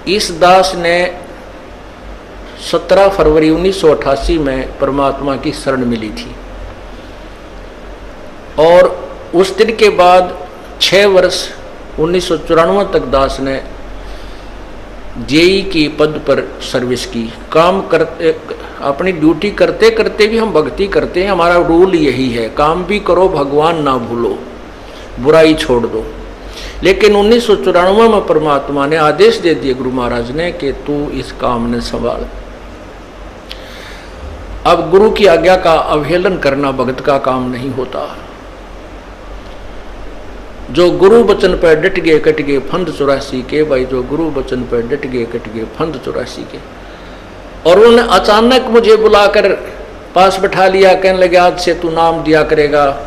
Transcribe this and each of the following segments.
इस दास ने 17 फरवरी 1988 में परमात्मा की शरण मिली थी और उस दिन के बाद 6 वर्ष 1994 तक दास ने जेई की पद पर सर्विस की। काम करते, अपनी ड्यूटी करते करते भी हम भक्ति करते हैं। हमारा रूल यही है, काम भी करो भगवान ना भूलो, बुराई छोड़ दो। लेकिन 1994 में परमात्मा ने आदेश दे दिए गुरु महाराज ने कि तू इस काम ने संभाल। अब गुरु की आज्ञा का अवहेलन करना भगत का काम नहीं होता। जो गुरु वचन पर डट गए कट गए फंद 84 के। भाई जो गुरु वचन पर डट गए कट गए फंद 84 के। और उन्होंने अचानक मुझे बुलाकर पास बैठा लिया, कहने लगे आज से तू नाम दिया करेगा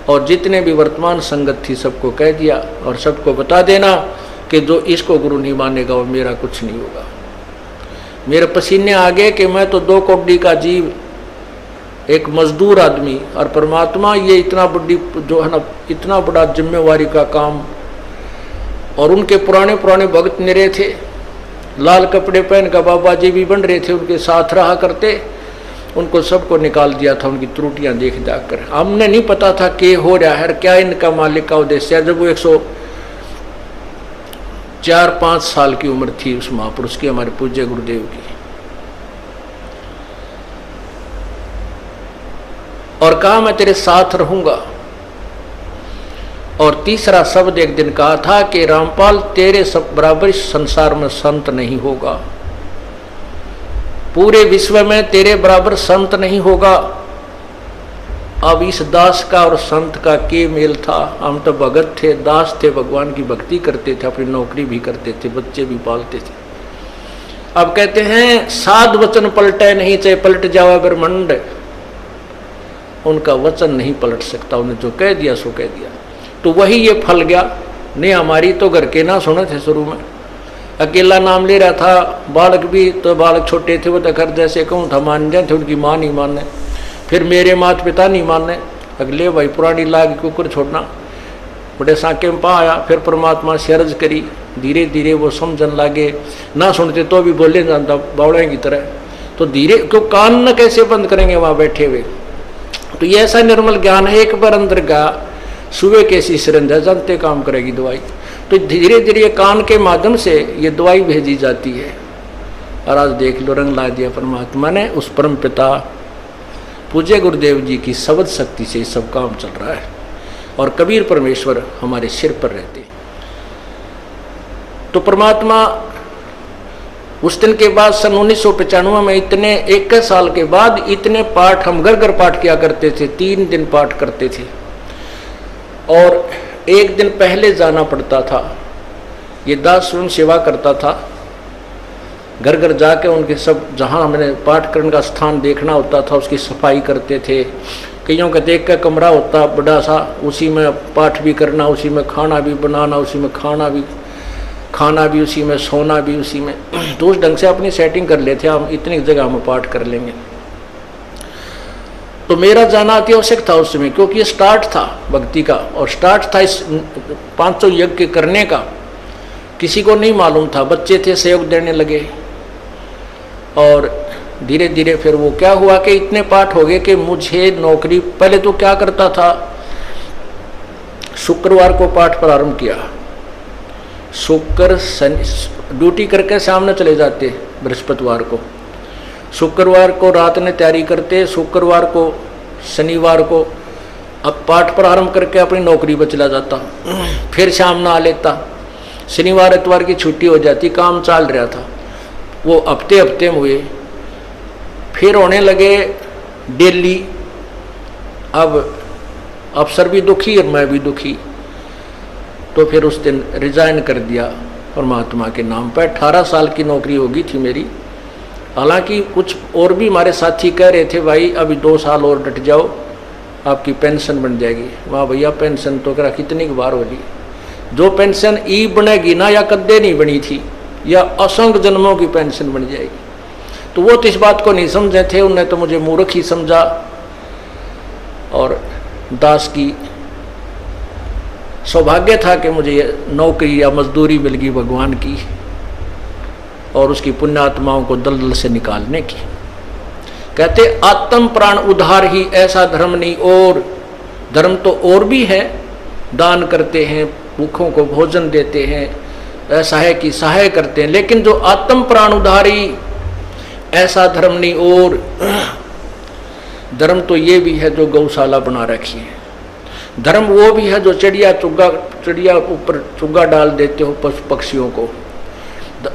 और जितने भी वर्तमान संगत थी सबको कह दिया और सबको बता देना कि जो इसको गुरु नहीं मानेगा वो मेरा कुछ नहीं होगा। मेरे पसीने आ गए कि मैं तो 2 कौड़ी का जीव, एक मजदूर आदमी, और परमात्मा ये इतना बड़ी जो है ना, इतना बड़ा जिम्मेवारी का काम। और उनके पुराने पुराने भक्त निरे थे, लाल कपड़े पहन कर बाबा जी भी बन रहे थे, उनके साथ रहा करते। उनको सबको निकाल दिया था उनकी त्रुटियां देख जाकर। हमने नहीं पता था कि हो रहा है क्या इनका मालिक का उद्देश्य है। जब वो 104-5 साल की उम्र थी उस महापुरुष की, हमारे पूज्य गुरुदेव की। और कहा मैं तेरे साथ रहूंगा। और तीसरा शब्द एक दिन कहा था कि रामपाल तेरे सब बराबर इस संसार में संत नहीं होगा, पूरे विश्व में तेरे बराबर संत नहीं होगा। अब इस दास का और संत का के मेल था। हम तो भगत थे, दास थे, भगवान की भक्ति करते थे, अपनी नौकरी भी करते थे, बच्चे भी पालते थे। अब कहते हैं साध वचन पलटे नहीं, चाहे पलट जावे ब्रह्मांड, उनका वचन नहीं पलट सकता। उन्हें जो कह दिया सो कह दिया। तो वही ये फल गया। नहीं हमारी तो घर के ना सुने थे, शुरू में अकेला नाम ले रहा था। बालक भी तो बालक छोटे थे, वो तो घर जैसे कहूँ था मान जाए थे, उनकी माँ नहीं माने, फिर मेरे माता पिता नहीं माने। अगले भाई पुरानी लाग कुकर छोड़ना, बड़े साके में पा आया। फिर परमात्मा से अर्ज करी, धीरे धीरे वो समझन लागे। ना सुनते तो भी बोले जानता बावड़े की तरह। तो धीरे क्यों कान न कैसे बंद करेंगे वहाँ बैठे हुए। तो ये ऐसा निर्मल ज्ञान है, एक बार अंदर गया सुबह कैसी सिरंजा जानते काम करेगी दवाई। तो धीरे धीरे कान के माध्यम से ये दवाई भेजी जाती है। और आज देख लो रंग ला दिया परमात्मा ने। उस परम पिता पूज्य गुरुदेव जी की शब्द शक्ति से सब काम चल रहा है। और कबीर परमेश्वर हमारे सिर पर रहते। तो परमात्मा उस दिन के बाद सन 1995 में इतने 21 साल के बाद इतने पाठ हम घर घर पाठ किया करते थे। 3 दिन पाठ करते थे और 1 दिन पहले जाना पड़ता था। ये दास स्वयं सेवा करता था, घर घर जाके उनके सब जहाँ हमने पाठ करने का स्थान देखना होता था उसकी सफाई करते थे। कईयों का देख का कमरा होता बड़ा सा, उसी में पाठ भी करना, उसी में खाना भी बनाना, उसी में खाना भी उसी में, सोना भी उसी में। तो उस ढंग से अपनी सेटिंग कर लेते हम, इतनी जगह में पाठ कर लेंगे। तो मेरा जाना अति आवश्यक था उस समय, क्योंकि ये स्टार्ट था भक्ति का और स्टार्ट था इस 500 यज्ञ करने का। किसी को नहीं मालूम था, बच्चे थे सहयोग देने लगे। और धीरे धीरे फिर वो क्या हुआ कि इतने पाठ हो गए कि मुझे नौकरी, पहले तो क्या करता था, शुक्रवार को पाठ प्रारंभ किया, शुक्र शनि ड्यूटी करके सामने चले जाते बृहस्पतिवार को, शुक्रवार को रात में तैयारी करते, शुक्रवार को शनिवार को अब पाठ प्रारंभ करके अपनी नौकरी पर चला जाता, फिर शाम ना आ लेता, शनिवार इतवार की छुट्टी हो जाती। काम चल रहा था वो हफ्ते में हुए, फिर होने लगे डेली। अब अफसर भी दुखी और मैं भी दुखी, तो फिर उस दिन रिजाइन कर दिया परमात्मा के नाम पर। 18 साल की नौकरी होगी थी मेरी। हालांकि कुछ और भी हमारे साथी कह रहे थे भाई अभी 2 साल और डट जाओ आपकी पेंशन बन जाएगी। वाह भैया पेंशन तो करा कितनी बार होगी, जो पेंशन ई बनेगी ना या कद्दे नहीं बनी थी या असंख्य जन्मों की पेंशन बन जाएगी। तो वो तो इस बात को नहीं समझे थे, उन्हें तो मुझे मूर्ख ही समझा। और दास की सौभाग्य था कि मुझे नौकरी या मजदूरी मिल गई भगवान की। और उसकी पुण्यात्माओं को दलदल से निकालने की। कहते आत्म प्राण उद्धार ही ऐसा धर्म नहीं, और धर्म तो और भी है, दान करते हैं, भूखों को भोजन देते हैं, असहाय की सहाय करते हैं, लेकिन जो आत्म प्राण उद्धारी ऐसा धर्म नहीं। और धर्म तो ये भी है जो गौशाला बना रखी है, धर्म वो भी है जो चिड़िया ऊपर चुग्गा डाल देते हो पशु पक्षियों को,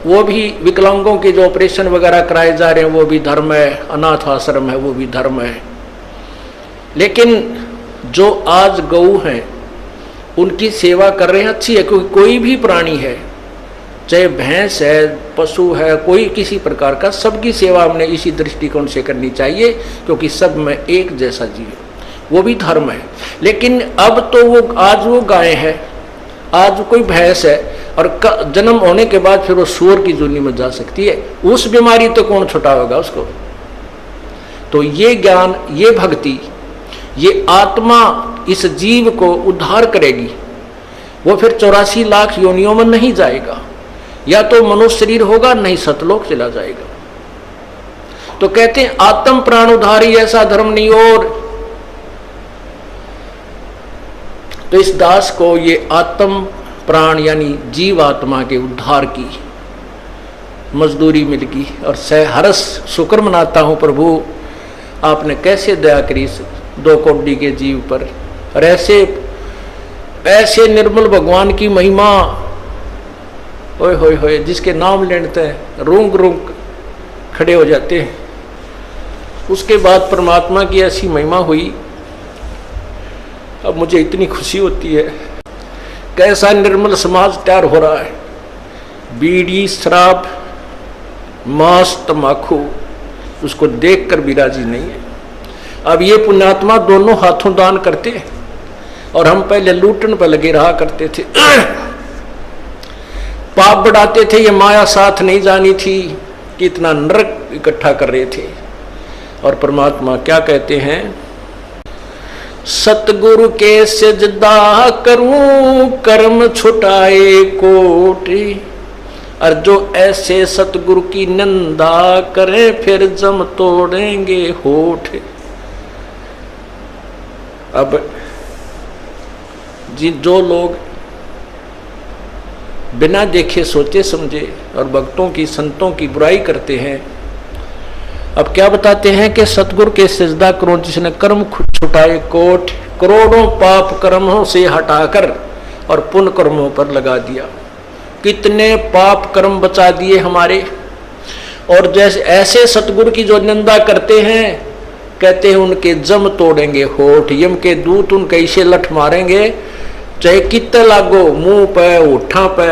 वो भी विकलांगों के जो ऑपरेशन वगैरह कराए जा रहे हैं वो भी धर्म है, अनाथ आश्रम है वो भी धर्म है। लेकिन जो आज गऊ हैं उनकी सेवा कर रहे हैं, अच्छी है, क्योंकि कोई भी प्राणी है, चाहे भैंस है, पशु है, कोई किसी प्रकार का, सबकी सेवा हमने इसी दृष्टिकोण से करनी चाहिए, क्योंकि सब में एक जैसा जीव है, वो भी धर्म है। लेकिन अब तो वो आज वो गाय है, आज कोई भैंस है, और जन्म होने के बाद फिर वो सूअर की जूनी में जा सकती है, उस बीमारी तो कौन छुटाएगा उसको। तो ये ज्ञान, ये भक्ति, ये आत्मा इस जीव को उद्धार करेगी। वो फिर 84 लाख योनियों में नहीं जाएगा, या तो मनुष्य शरीर होगा, नहीं सतलोक चला जाएगा। तो कहते हैं आत्म प्राण उद्धारी ऐसा धर्म नहीं। और तो इस दास को ये आत्म प्राण यानी जीव आत्मा के उद्धार की मजदूरी मिल गई, और सहरस शुक्र मनाता हूं प्रभु आपने कैसे दया करी 2 कोटि के जीव पर। और ऐसे निर्मल भगवान की महिमा, ओए होए होए, जिसके नाम लेते हैं रूंग रूंग खड़े हो जाते हैं। उसके बाद परमात्मा की ऐसी महिमा हुई, अब मुझे इतनी खुशी होती है। कैसा निर्मल समाज तैयार हो रहा है, बीड़ी शराब मांस तंबाकू उसको देखकर भी राजी नहीं है। अब ये पुण्यात्मा दोनों हाथों दान करते हैं, और हम पहले लूटन पर लगे रहा करते थे, पाप बढ़ाते थे, ये माया साथ नहीं जानी थी कि इतना नरक इकट्ठा कर रहे थे। और परमात्मा क्या कहते हैं, सतगुरु के सजदा करूं कर्म छुटाए कोटि, और जो ऐसे सतगुरु की निंदा करें फिर जम तोड़ेंगे होठ। अब जो लोग बिना देखे सोचे समझे और भक्तों की संतों की बुराई करते हैं, अब क्या बताते हैं कि सतगुरु के सजदा करो जिसने कर्म छुटाए कोट, करोड़ों पाप कर्मों से हटाकर और पुण्य कर्मों पर लगा दिया। कितने पाप कर्म बचा दिए हमारे। और जैसे ऐसे सतगुरु की जो निंदा करते हैं, कहते हैं उनके जम तोड़ेंगे होठ, यम के दूत उनके इसे लठ मारेंगे, चाहे कितने लागो, मुंह पे होठा पे।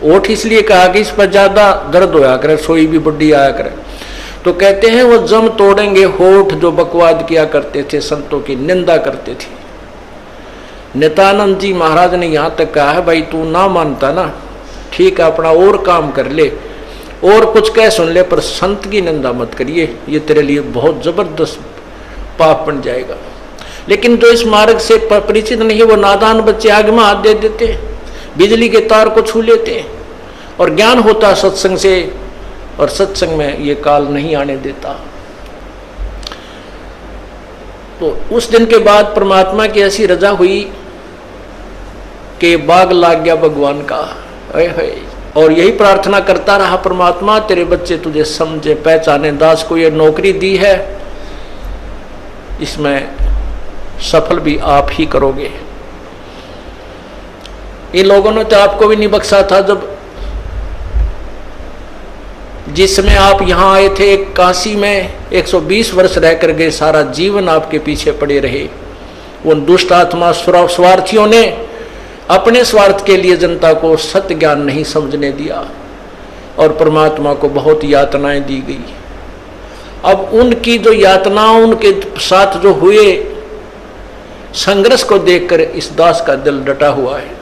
होठ इसलिए कहा कि इस पर ज्यादा दर्द होया करे, सोई भी बुढ़ी आया करे। तो कहते हैं वो जम तोड़ेंगे होठ जो बकवाद किया करते थे, संतों की निंदा करते थे। नित्यानंद जी महाराज ने यहाँ तक कहा है, भाई तू ना मानता ना, ठीक है अपना और काम कर ले और कुछ कह सुन ले, पर संत की निंदा मत करिए, ये तेरे लिए बहुत जबरदस्त पाप बन जाएगा। लेकिन जो इस मार्ग से परिचित नहीं, वो नादान बच्चे आग में हाथ दे देते, बिजली के तार को छू लेते, और ज्ञान होता सत्संग से, और सत्संग में ये काल नहीं आने देता। तो उस दिन के बाद परमात्मा की ऐसी रजा हुई कि बाग लाग गया भगवान का। और यही प्रार्थना करता रहा, परमात्मा तेरे बच्चे तुझे समझे पहचाने, दास को ये नौकरी दी है, इसमें सफल भी आप ही करोगे। इन लोगों ने तो आपको भी नहीं बख्शा था, जब जिस समय आप यहाँ आए थे काशी में 120 वर्ष रह कर गए, सारा जीवन आपके पीछे पड़े रहे। उन दुष्ट आत्मा स्वार्थियों ने अपने स्वार्थ के लिए जनता को सत्य ज्ञान नहीं समझने दिया, और परमात्मा को बहुत यातनाएं दी गई। अब उनकी जो यातनाओं उनके साथ जो हुए संघर्ष को देखकर इस दास का दिल डटा हुआ है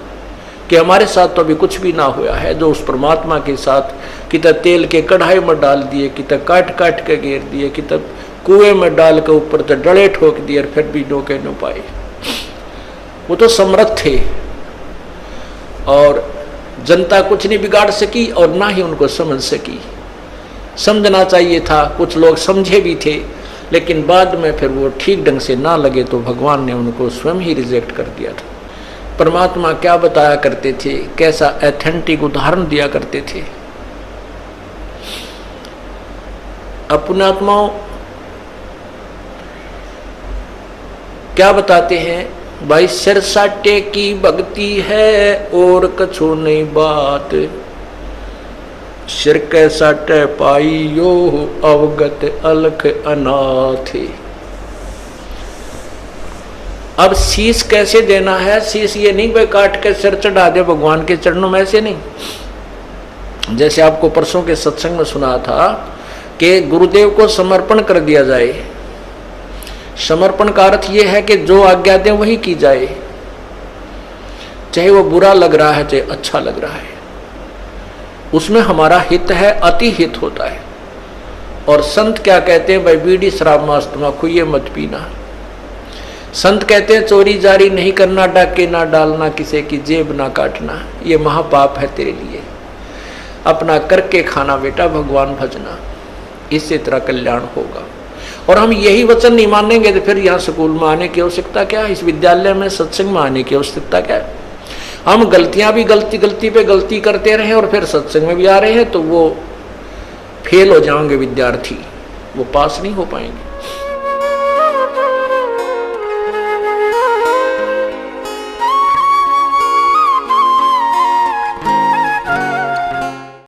कि हमारे साथ तो अभी कुछ भी ना हुआ है। जो उस परमात्मा के साथ कितना तेल के कढ़ाई में डाल दिए, कितना काट काट के घेर दिए, कितना कुएं में डाल के ऊपर तो डले ठोक दिए, और फिर भी डोके न पाए। वो तो समर्थ थे, और जनता कुछ नहीं बिगाड़ सकी और ना ही उनको समझ सकी। समझना चाहिए था, कुछ लोग समझे भी थे, लेकिन बाद में फिर वो ठीक ढंग से ना लगे तो भगवान ने उनको स्वयं ही रिजेक्ट कर दिया था। परमात्मा क्या बताया करते थे, कैसा एथेंटिक उदाहरण दिया करते थे। पुण्यात्माओं क्या बताते हैं, भाई सिर साटे की भक्ति है और कछु नहीं बात, सिर के साटे पाई यो अवगत अलख अनाथ। अब शीश कैसे देना है, शीश ये नहीं भाई काट के सिर चढ़ा दे भगवान के चरणों में, ऐसे नहीं। जैसे आपको परसों के सत्संग में सुना था कि गुरुदेव को समर्पण कर दिया जाए। समर्पण का अर्थ यह है कि जो आज्ञा दे वही की जाए, चाहे वो बुरा लग रहा है चाहे अच्छा लग रहा है, उसमें हमारा हित है, अति हित होता है। और संत क्या कहते हैं, भाई बीड़ी शराब मांस तम्बाकू ये मत पीना। संत कहते हैं चोरी जारी नहीं करना, डाके ना डालना, किसी की जेब ना काटना, ये महापाप है तेरे लिए। अपना करके खाना बेटा, भगवान भजना, इससे तेरा कल्याण होगा। और हम यही वचन नहीं मानेंगे तो फिर यहाँ स्कूल में आने की आवश्यकता क्या है, इस विद्यालय में सत्संग में आने की आवश्यकता क्या है। हम गलतियां भी गलती पे गलती करते रहे और फिर सत्संग में भी आ रहे हैं तो वो फेल हो जाएंगे विद्यार्थी, वो पास नहीं हो पाएंगे।